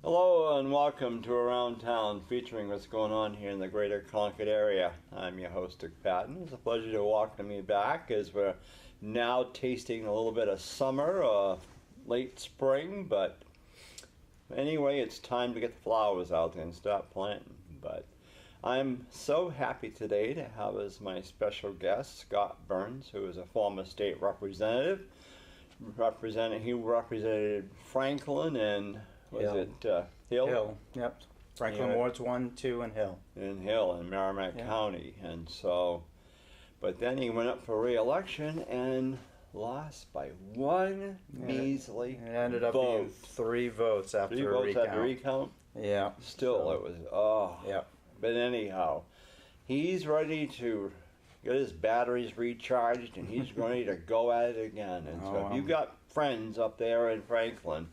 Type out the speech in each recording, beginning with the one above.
Hello and welcome to Around Town, featuring what's going on here in the greater Concord area. I'm your host, Dick Patten. It's a pleasure to welcome you back as we're now tasting a little bit of summer, late spring, but anyway, it's time to get the flowers out there and start planting. But I'm so happy today to have as my special guest Scott Burns, who is a former state representative. He represented Franklin and Hill? Hill, yep. Franklin Wards 1, 2, and Hill. In Merrimack County. And so, but then he went up for re-election and lost by one measly It ended up vote. being 3 votes after Three a votes recount. after recount? Yeah. Still, it was, Yep. But anyhow, he's ready to get his batteries recharged and he's ready to go at it again. And so if you've got friends up there in Franklin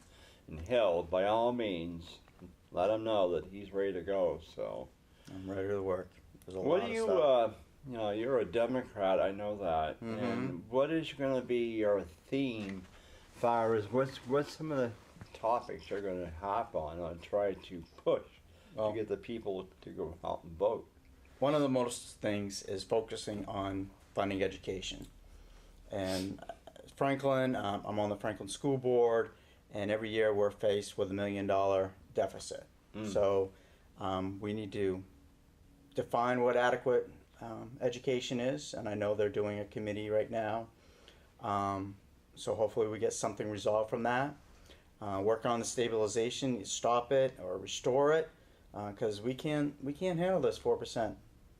and Hill, by all means, let him know that he's ready to go. So I'm ready to work. There's a what lot do of you, stuff. You're a Democrat, I know that. Mm-hmm. And what is going to be your theme as far as what's some of the topics you're going to hop on or try to push to get the people to go out and vote? One of the most things is focusing on funding education. And Franklin, I'm on the Franklin School Board, and every year we're faced with $1 million deficit. So we need to define what adequate education is, and I know they're doing a committee right now. So hopefully we get something resolved from that. Work on the stabilization, stop it or restore it, because we can't handle this 4%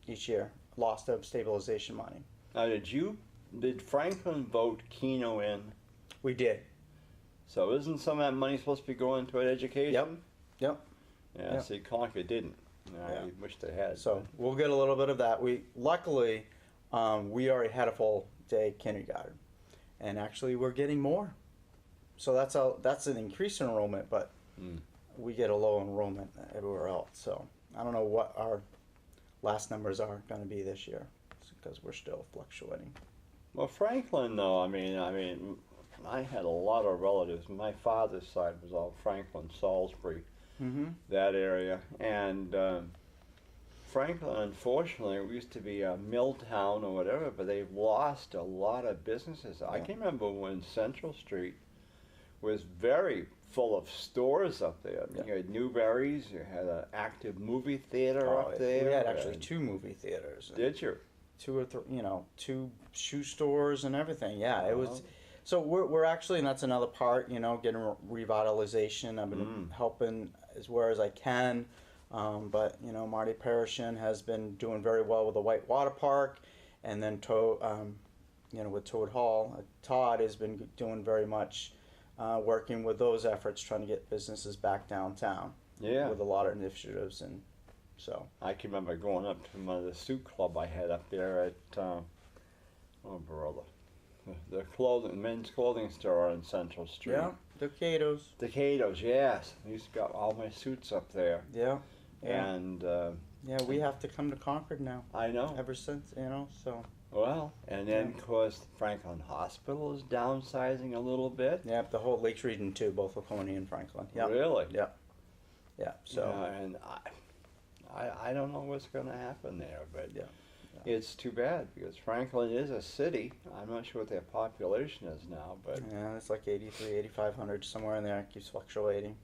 each year lost of stabilization money. Now, did Franklin vote Keno in? We did. So isn't some of that money supposed to be going toward education? Yep. Yeah. See, Concord didn't. I wish they had. So we'll get a little bit of that. Luckily we already had a full day kindergarten, and actually we're getting more. So that's an increase in enrollment, but we get a low enrollment everywhere else. So I don't know what our last numbers are going to be this year, because we're still fluctuating. Well, Franklin, though, I mean, I had a lot of relatives. My father's side was all Franklin, Salisbury, that area, and Franklin, unfortunately, it used to be a mill town or whatever, but they've lost a lot of businesses. I can remember when Central Street was very full of stores up there. I mean, you had Newberry's, you had an active movie theater up there. We had actually 2 movie theaters. Did you? 2 or 3, 2 shoe stores and everything. Yeah, it was. So we're actually, and that's another part, getting revitalization. I've been helping as well as I can. But, Marty Parashin has been doing very well with the Whitewater Park, and then with Toad Hall. Todd has been doing very much working with those efforts, trying to get businesses back downtown. Yeah. With a lot of initiatives, and so. I can remember going up to the suit club I had up there at, the men's clothing store on Central Street. Yeah, Decato's. Decato's, yes. I used to got all my suits up there. Yeah. And we have to come to Concord now. I know. Ever since, so. Well, and then of course Franklin Hospital is downsizing a little bit. Yeah, the whole Lakes Region too, both Laconia and Franklin. Yeah. Really? Yeah. Yeah. So. And I don't know what's going to happen there, but Yeah. it's too bad because Franklin is a city. I'm not sure what their population is now, but yeah, it's like 8,500 somewhere in there. It keeps fluctuating,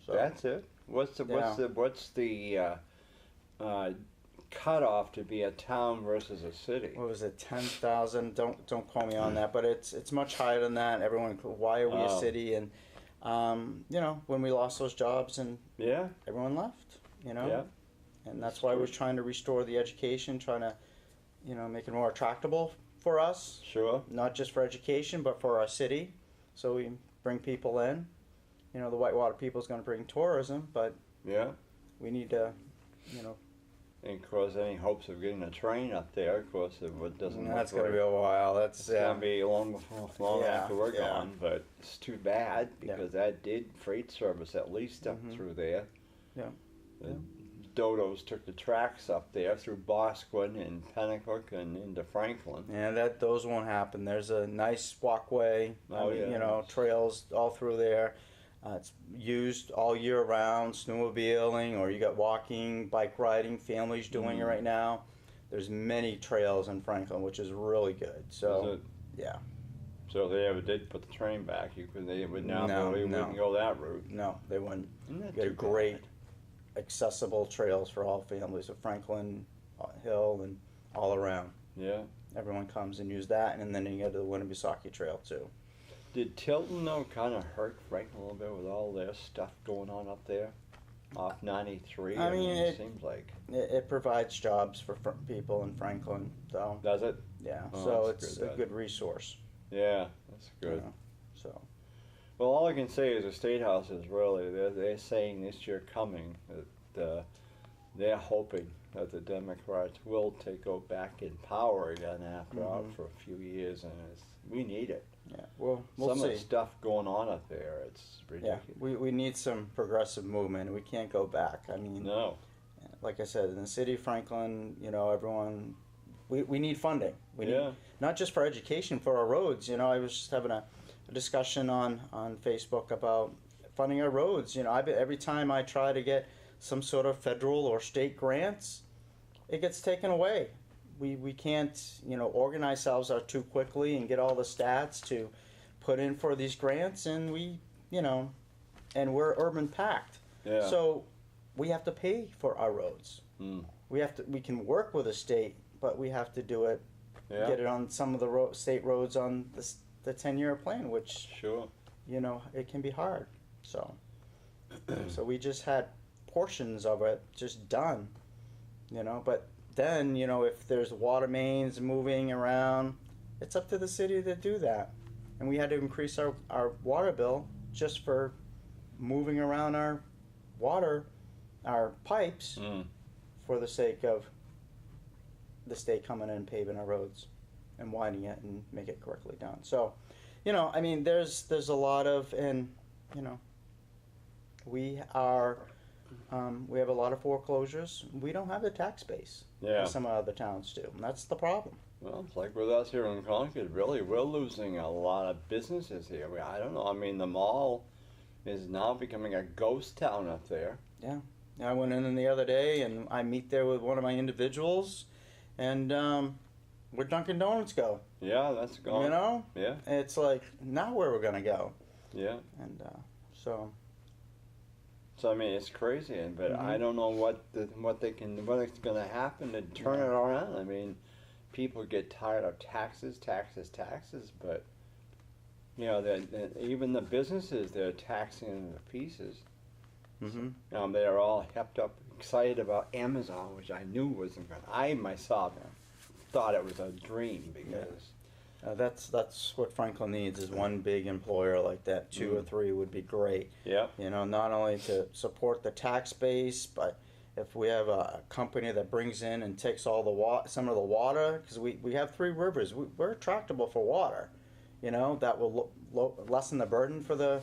So that's it. What's the cutoff to be a town versus a city? What was it? 10,000. Don't call me on that, but it's much higher than that. Everyone, why are we a city? And when we lost those jobs and everyone left, Yeah. And that's why we're trying to restore the education, trying to, make it more attractable for us. Sure. Not just for education, but for our city. So we bring people in. The Whitewater people is going to bring tourism, but we need to, And of course, any hopes of getting a train up there, of course, it doesn't. That's going to be a while. It's going to be long after we're yeah. gone, but it's too bad because that did freight service at least up through there. Yeah. The Dodos took the tracks up there through Bosquen and Pennacook and into Franklin. Yeah, those won't happen. There's a nice walkway, trails all through there. It's used all year round, snowmobiling, or you got walking, bike riding, families doing it right now. There's many trails in Franklin, which is really good. So, yeah. So if they ever did put the train back, they would now No, wouldn't go that route. No, they wouldn't. Isn't that Get too great, bad? accessible trails for all families of Franklin Hill and all around. Yeah. Everyone comes and use that, and then you go to the Winnipesaukee Trail too. Did Tilton, though, kind of hurt Franklin a little bit with all their stuff going on up there off 93? I mean, it seems like. It provides jobs for people in Franklin, so. Does it? Yeah, Oh, so that's it's good, a good resource. Yeah, that's good. You know, so. Well, all I can say is the State House is really, they're saying this year coming that they're hoping that the Democrats will go back in power again after out for a few years, and we need it. Yeah, we'll Some see. of the stuff going on up there, it's ridiculous. Yeah, we need some progressive movement. We can't go back. I mean, No. like I said, in the city of Franklin, everyone, we need funding. We need, not just for education, for our roads. I was just having a discussion on Facebook about funding our roads. Every time I try to get some sort of federal or state grants, it gets taken away. We can't, organize ourselves out too quickly and get all the stats to put in for these grants, and and we're urban packed. Yeah. So we have to pay for our roads. We can work with the state, but we have to do it, get it on some of the state roads on the 10-year plan, which, it can be hard. So we just had portions of it just done, but then, if there's water mains moving around, it's up to the city to do that. And we had to increase our water bill just for moving around our pipes for the sake of the state coming in and paving our roads and widening it and make it correctly done. So, there's a lot of, and, we have a lot of foreclosures. We don't have the tax base that some other towns do, and that's the problem. Well, it's like with us here in Concord, really, we're losing a lot of businesses here. I don't know, the mall is now becoming a ghost town up there. Yeah. I went in the other day, and I meet there with one of my individuals, and where'd Dunkin' Donuts go? Yeah, that's gone. Yeah. It's like, now where we're going to go? Yeah. And so... So it's crazy, but I don't know what it's going to happen to turn it around. People get tired of taxes, but even the businesses, they're taxing them to pieces. They are all hepped up, excited about Amazon, which I knew wasn't going. I myself thought it was a dream because. That's what Franklin needs, is one big employer like that. 2 or 3 would be great. Yeah. Not only to support the tax base, but if we have a company that brings in and takes all some of the water, because we have 3 rivers, we're attractable for water. That will lessen the burden for the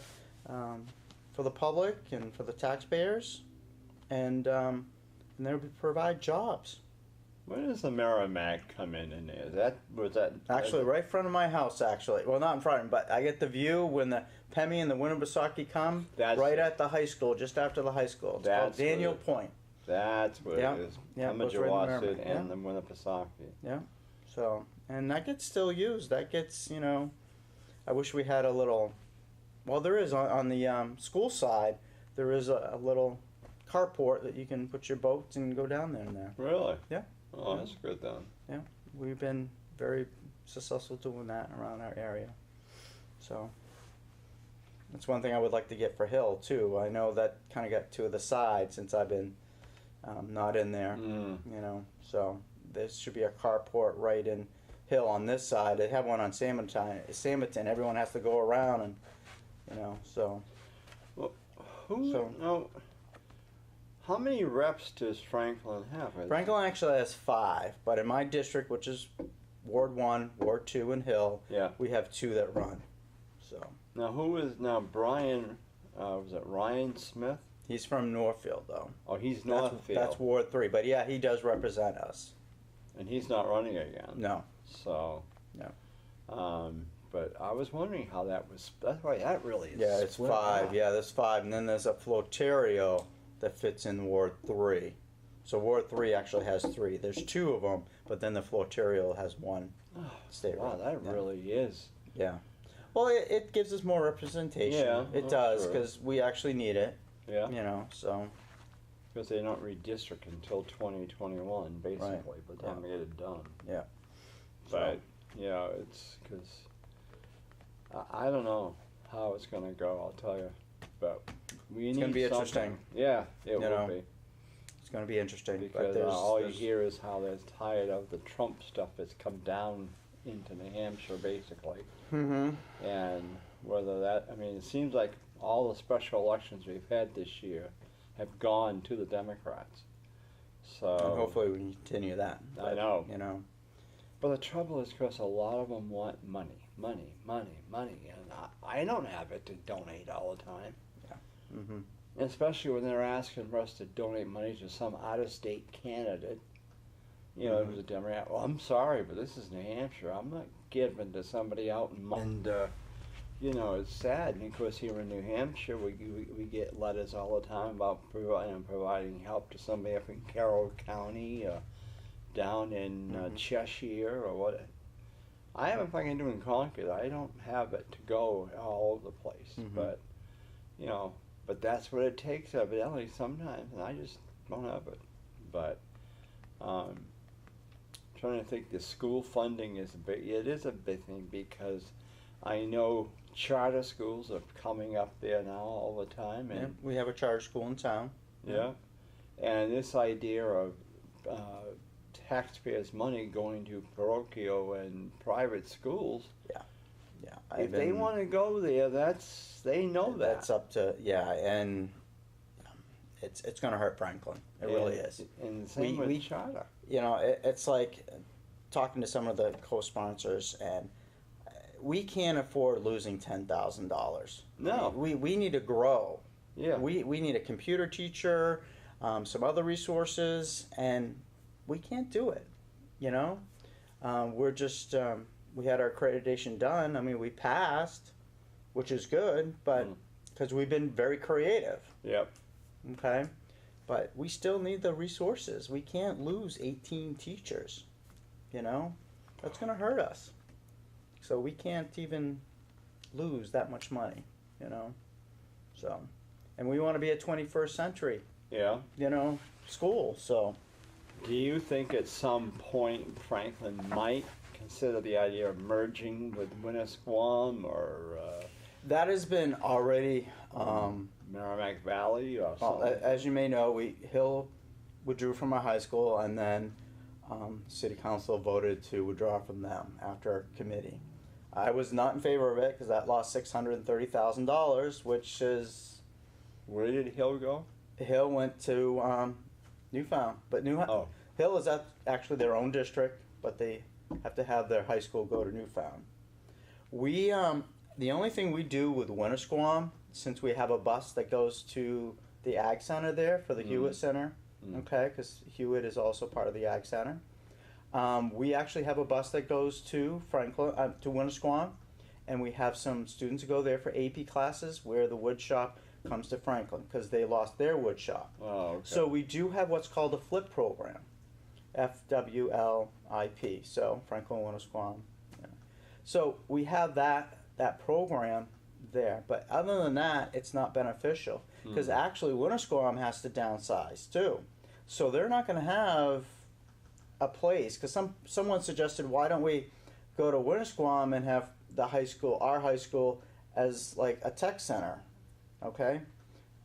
public and for the taxpayers, and they would provide jobs. Where does the Merrimack come in there? Was that actually right in front of my house? Actually, well, not in front, but I get the view when the Pemmy and the Winnipesaukee come. At the high school, just after the high school. It's called Daniel Point. That's what it is. Immaculate and the Winnipesaukee. Yeah. So, and that gets still used. That gets, I wish we had a little. Well, there is on the school side. There is a little carport that you can put your boats and go down there. Really? Yeah. Oh, that's good then. Yeah, we've been very successful doing that around our area. So that's one thing I would like to get for Hill too. I know that kind of got to the side since I've been not in there. So there should be a carport right in Hill on this side. They have one on Samerton. Everyone has to go around and so. Well, how many reps does Franklin have? Franklin actually has 5, but in my district, which is Ward 1, Ward 2, and Hill, we have 2 that run. So now, Brian? Was it Ryan Smith? He's from Northfield, though. Oh, he's Northfield. That's Ward 3, but yeah, he does represent us. And he's not running again. No. So. No. but I was wondering how that was. That's why that really is. Yeah, it's split 5. up. Yeah, there's 5, and then there's a flotario that fits in Ward 3. So Ward 3 actually has 3. There's 2 of them, but then the flotario has 1 state Wow, rep. that Yeah. really is. Yeah. Well, it gives us more representation. Yeah, it oh, does, sure. because we actually need it. Yeah. You know, so. Because they don't redistrict until 2021, basically, by the time they get it done. Yeah. But, yeah, it's because I don't know how it's going to go, I'll tell you. But we It's need gonna be something. interesting. Yeah, it will know, be. It's going to be interesting. Because but all you hear is how they're tired of the Trump stuff that's come down into New Hampshire, basically. Mm-hmm. And whether that, I mean, it seems like all the special elections we've had this year have gone to the Democrats. So And hopefully we can continue that. I know. You know. But the trouble is, Chris, a lot of them want money, money, money, money, and I don't have it to donate all the time. Yeah. Mm-hmm. Especially when they're asking for us to donate money to some out-of-state candidate. You know, who's a Democrat. Well, I'm sorry, but this is New Hampshire. I'm not giving to somebody out in and you know, it's sad. And of course, here in New Hampshire, we get letters all the time about providing help to somebody up in Carroll County, down in Cheshire, or what. I have a fucking doing Concord. I don't have it to go all over the place, but you know, but that's what it takes evidently sometimes, and I just don't have it. But trying to think, the school funding is it is a big thing, because I know charter schools are coming up there now all the time, and Yeah, we have a charter school in town. yeah, and this idea of taxpayers' money going to parochial and private schools. Yeah. If they want to go there, they know that. That's up to and it's going to hurt Franklin. It really is. And the same with charter. You know, it's like talking to some of the co-sponsors, and we can't afford losing $10,000. No. We need to grow. Yeah. We need a computer teacher, some other resources, and we can't do it. You know, we're just we had our accreditation done. I mean, we passed, which is good, but because we've been very creative. Yep. Okay, but we still need the resources. We can't lose 18 teachers. You know, that's going to hurt us. So we can't even lose that much money. You know, so, and we want to be a 21st century. Yeah. You know, school. So. Do you think at some point Franklin might consider the idea of merging with Winnisquam or that has been already Merrimack Valley or something? as you may know, Hill withdrew from our high school, and then City Council voted to withdraw from them after committee. I was not in favor of it because that lost $630,000, which is. Where did Hill go? Hill went to Newfound, but Hill is actually their own district, but they have to have their high school go to Newfound. We the only thing we do with Winnisquam, since we have a bus that goes to the Ag Center there for the Hewitt Center, okay, because Hewitt is also part of the Ag Center. We actually have a bus that goes to Franklin to Winnisquam, and we have some students who go there for AP classes where the wood shop comes to Franklin because they lost their wood shop. Oh, okay. So we do have what's called a FLIP program, FWLIP. So Franklin Winnisquam. Yeah. So we have that program there, but other than that, it's not beneficial because actually Winnisquam has to downsize too. So they're not going to have a place because someone suggested, why don't we go to Winnisquam and have the high school, our high school, as like a tech center. Okay,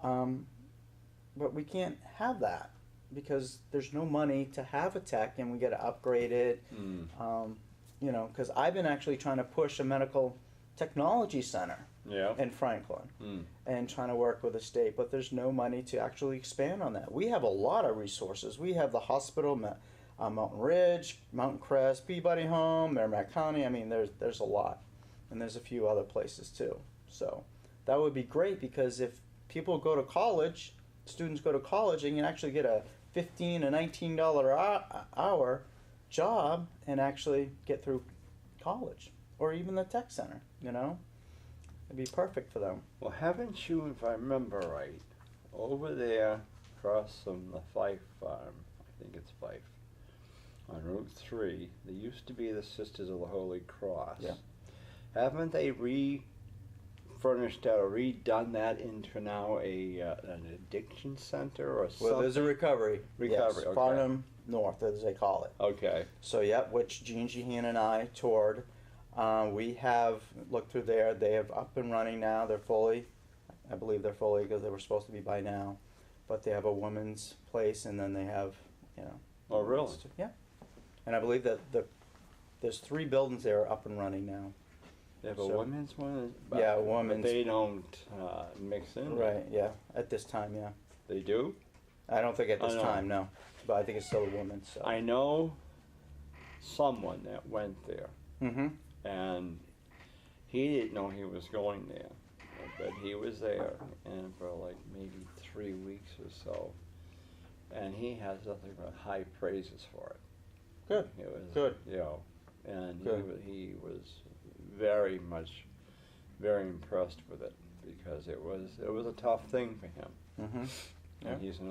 but we can't have that because there's no money to have a tech, and we got to upgrade it. You know, because I've been actually trying to push a medical technology center in Franklin and trying to work with the state, but there's no money to actually expand on that. We have a lot of resources. We have the hospital, Mountain Ridge, Mountain Crest, Peabody Home, Merrimack County. I mean, there's a lot, and there's a few other places too. So. That would be great because if people go to college, students go to college, and you can actually get a $15 to $19 hour job and actually get through college. or even the tech center. You know, it'd be perfect for them. Well, haven't you, if I remember right, over there across from the Fife farm, I think it's Fife, on Route 3, there used to be the Sisters of the Holy Cross. Yeah. Haven't they refurnished that or redone that into now an addiction center or something? Well, there's a recovery. Recovery, Yes, okay. Farnham North, as they call it. Okay. So, yep, which Gene Sheehan and I toured. We have looked through there. They have up and running now. They're fully, I believe they're fully, because they were supposed to be by now. But they have a women's place, and then they have, you know. Oh, really? Yeah. And I believe that there's 3 buildings there up and running now. They have a So- women's one? Yeah, But women's. they don't mix in? Right, yeah. At this time, yeah. They do? I don't think at this I know. time, no. But I think it's still a woman, so. I know someone that went there, Mm-hmm. and he didn't know he was going there, but he was there, and for like maybe 3 weeks or so, and he has nothing but high praises for it. Good. It was, Good. You know, and Good. he was very impressed with it because it was a tough thing for him. Mm-hmm. Yeah. And he's an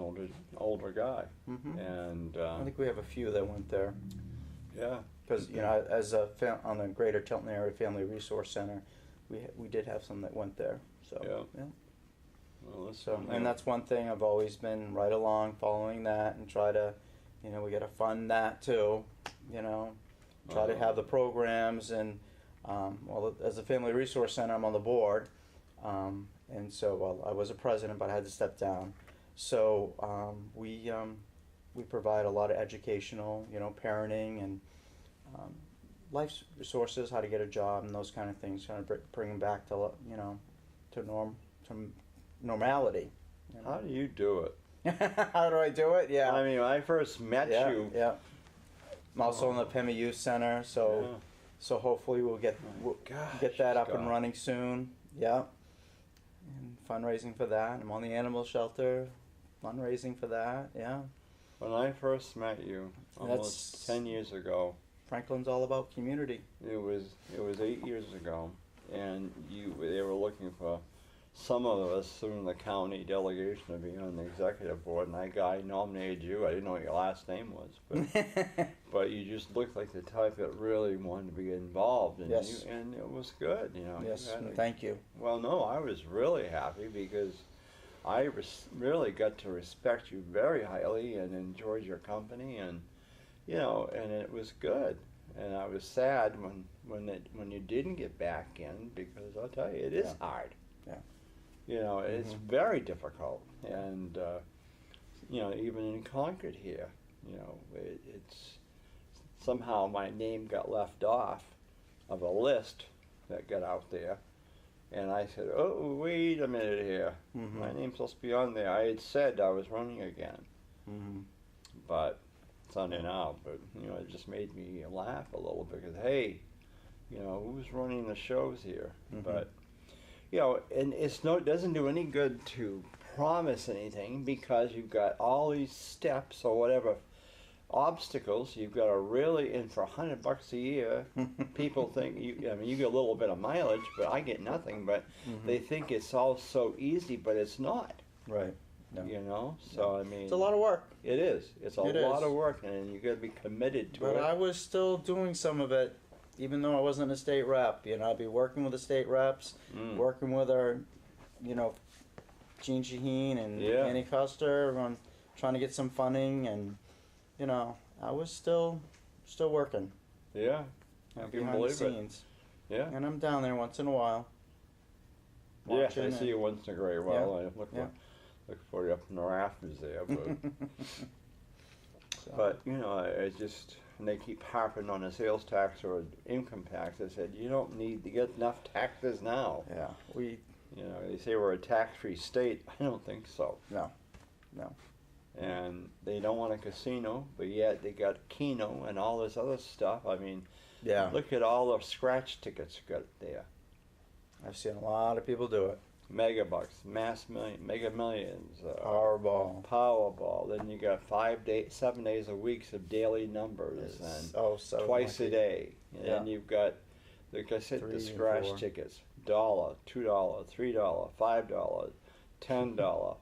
older guy, Mm-hmm. and I think we have a few that went there. yeah. Because, you know, as on the Greater Tilton Area Family Resource Center, we did have some that went there. So, Yeah. yeah. Well, listen, So, and that's one thing I've always been right along following that and try to, you know, we got to fund that too, you know, try to have the programs and, well, as a Family Resource Center, I'm on the board, and so, well, I was a president, but I had to step down. So, we provide a lot of educational, you know, parenting and life resources, how to get a job and those kind of things, trying to bring them back to, you know, to normality. You know? How do you do it? How do I do it? Yeah. I mean, when I first met yeah, you. yeah. I'm also in the Pema Youth Center, so Yeah. so hopefully we'll get Gosh, that up and Scott. running soon. Yeah. And fundraising for that. I'm on the animal shelter, fundraising for that. Yeah. When I first met you, almost That's- 10 years ago, Franklin's all about community. it was 8 years ago, and they were looking for some of us from the county delegation to be on the executive board, and I nominated you. I didn't know what your last name was, but you just looked like the type that really wanted to be involved, and Yes. and it was good, you know. Yes, You had a- thank you. Well, no, I was really happy because I really got to respect you very highly and enjoyed your company, and you know, and it was good. And I was sad when you didn't get back in because I'll tell you, it is Yeah. hard. Yeah. You know, it's very difficult, and you know, even in Concord here, you know, it's somehow my name got left off of a list that got out there. And I said, oh, wait a minute here. Mhm. My name's supposed to be on there. I had said I was running again. Mm-hmm. But it's on there now. But, you know, it just made me laugh a little because, hey, you know, who's running the shows here? Mhm. But, you know, and it doesn't do any good to promise anything because you've got all these steps or whatever obstacles you've got to really, and for $100 a year, people think I mean, you get a little bit of mileage, but I get nothing. But Mhm. they think it's all so easy, but it's not. Right. No. You know, so I mean, It's a lot of work. It is. It's a It lot is. of work, and you got to be committed to But it. I was still doing some of it, even though I wasn't a state rep. You know, I'd be working with the state reps, working with our, you know, Gene Shaheen and Yeah. Annie Custer on trying to get some funding, and you know, I was still working Yeah, I can behind the believe it. scenes. Yeah, And I'm down there once in a while. yes, I watching see you once in a great while. I look Yeah. for you up in the rafters there, but So, but you know, I just, and they keep harping on the sales tax or income tax. I said you don't need to get enough taxes now. yeah, we You know, they say we're a tax-free state. I don't think so. no. And they don't want a casino, but yet they got Keno and all this other stuff. I mean, Yeah, look at all the scratch tickets got there. I've seen a lot of people do it. Megabucks, Mega Millions, Powerball. Powerball. Then you got 7 days a week of daily numbers, and Oh, so twice a lucky. day. And then Yeah. you've got like I said, 3 the and scratch 4. tickets, $1, $2, $3, $5, $10,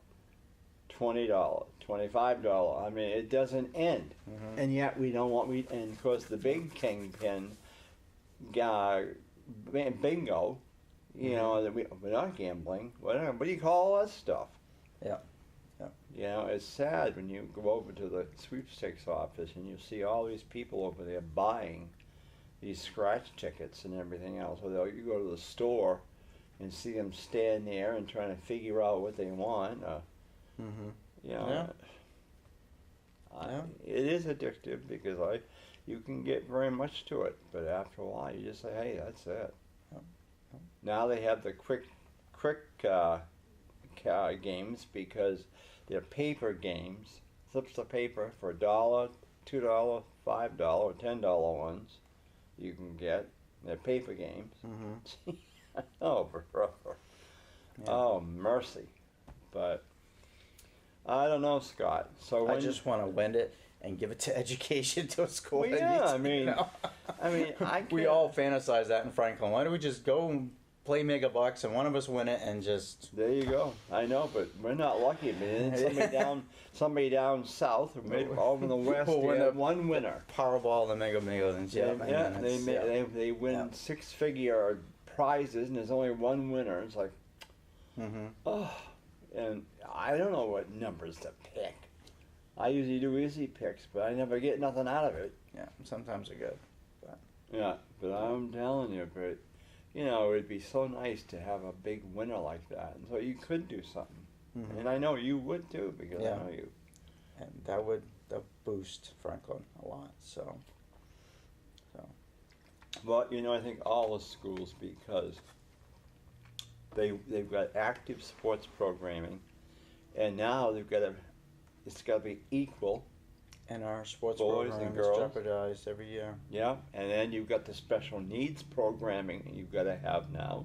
$20, $25. I mean, it doesn't end, and yet we don't want and of course the big kingpin, bingo. You know that we're not gambling. What do you call all that stuff? Yeah. You know, it's sad when you go over to the sweepstakes office and you see all these people over there buying these scratch tickets and everything else. Or you go to the store and see them stand there and trying to figure out what they want. You know, it is addictive because you can get very much to it, but after a while you just say, hey, that's it. Now they have the quick games because they're paper games. Slips of paper for $1, $2, $5, $10 ones you can get. They're paper games. Oh, brother. Yeah. Oh, mercy. But I don't know, Scott. So I just want to lend it and give it to education to a school. Well, yeah, I mean, we all fantasize that in Franklin. Why don't we just go and play Mega Bucks and one of us win it and just... There you go. I know, but we're not lucky. I mean, somebody down south or maybe over in the west, one winner. Powerball, the Mega Millions. They win six-figure prizes, and there's only one winner. It's like, oh, and I don't know what numbers to pick. I usually do easy picks, but I never get nothing out of it. Yeah, sometimes they're good. But. Yeah, but I'm telling you, but you know, it'd be so nice to have a big winner like that, and so you could do something. And I know you would too, because I know you. And that would boost Franklin a lot. So. But you know, I think all the schools, because they've got active sports programming, and now it's got to be equal. And our sports boys program and girls is jeopardized every year. Yeah, and then you've got the special needs programming you've got to have now.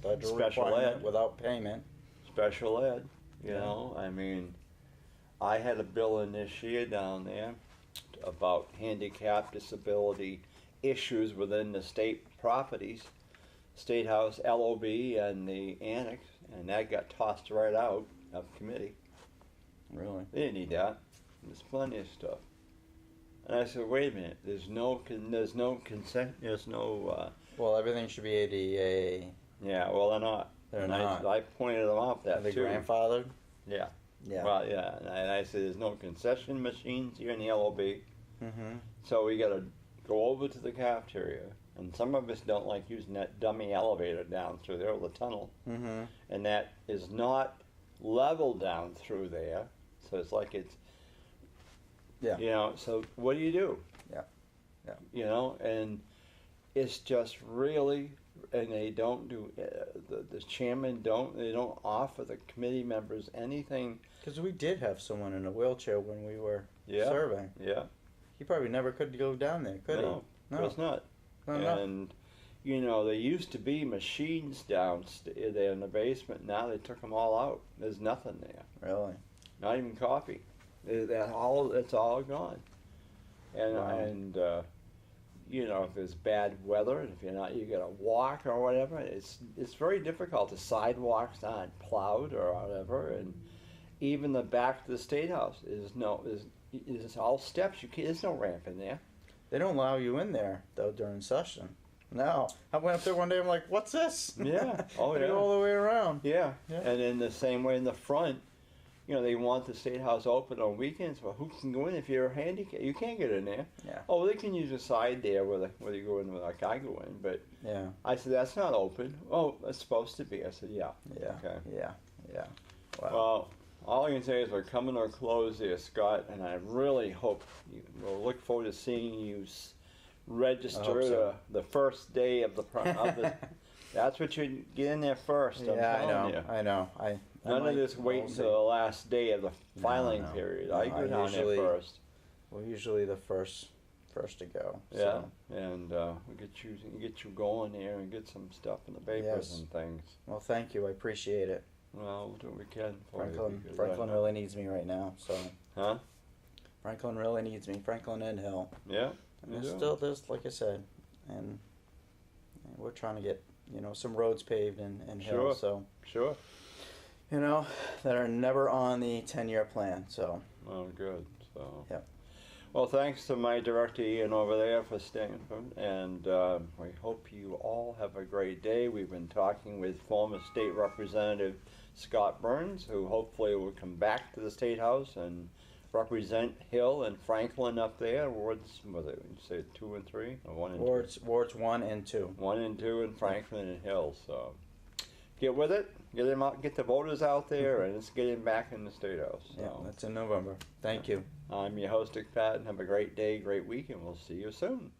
Federal Special requirement ed. Without payment. Special ed, you know, I mean, I had a bill in this year down there about handicap, disability issues within the state properties, State House, LOB, and the annex, and that got tossed right out of committee. Really? They didn't need that. There's plenty of stuff. And I said, wait a minute. There's no consent. There's no. Well, everything should be ADA. Yeah. Well, they're not. They're and not. I pointed them out that Are they too. grandfathered? Yeah. Yeah. Well, yeah. And I said, there's no concession machines here in the LOB. Mm-hmm. So we got to go over to the cafeteria. And some of us don't like using that dummy elevator down through there, the tunnel. Mm-hmm. And that is not level down through there. So it's like it's. Yeah. You know, so what do you do? Yeah. Yeah. You know, and it's just really, and they don't do, the chairman they don't offer the committee members anything. Because we did have someone in a wheelchair when we were Yeah. serving. Yeah. He probably never could go down there, could he? No, of course not. No. And, you know, there used to be machines down there in the basement. Now they took them all out. There's nothing there. Really? Not even coffee. It's all gone. And Wow. You know, if there's bad weather and if you're not, you gotta walk or whatever. It's very difficult. The sidewalks aren't plowed or whatever, and even the back of the State House is all steps. There's no ramp in there. They don't allow you in there though during session. No, I went up there one day. I'm like, "What's this?" Yeah. Oh, I yeah. go all the way around. Yeah. Yeah. And in the same way in the front, you know, they want the State House open on weekends. Well, who can go in if you're handicapped? You can't get in there. Yeah. Oh, they can use a side there where you go in like I go in. But Yeah. I said, that's not open. Oh, it's supposed to be. I said, yeah. Yeah. Okay. Yeah. Wow. Well, all I can say is we're coming to a close here, Scott, and I really hope we'll look forward to seeing you register so. the first day of the That's what you get in there first. I'm yeah, telling you. I know. None of this wait until the last day of the filing period. No, I go down there first. We're usually the first to go. Yeah, So. and we get you going there and get some stuff in the papers Yes. and things. Well, thank you. I appreciate it. Well, we'll do what we can for Franklin you. because Franklin I- really needs me right now. So Huh? Franklin really needs me. Franklin and Hill. Yeah. And you there's do. still this, like I said, and And we're trying to get, some roads paved in Sure. Hill, so, Sure. that are never on the 10-year plan, so. Oh, good. So. Yep. Well, thanks to my director Ian over there for staying, and we hope you all have a great day. We've been talking with former state representative Scott Burns, who hopefully will come back to the State House and represent Hill and Franklin up there. Wards, was it, you say 2 and 3, or 1 and 2? Wards 1 and 2. 1 and 2 in Franklin and Hill. So get with it. Get him out. Get the voters out there, and let's get him back in the State House. So. Yeah, that's in November. Thank you. I'm your host, Dick Patten. Have a great day, great week, and we'll see you soon.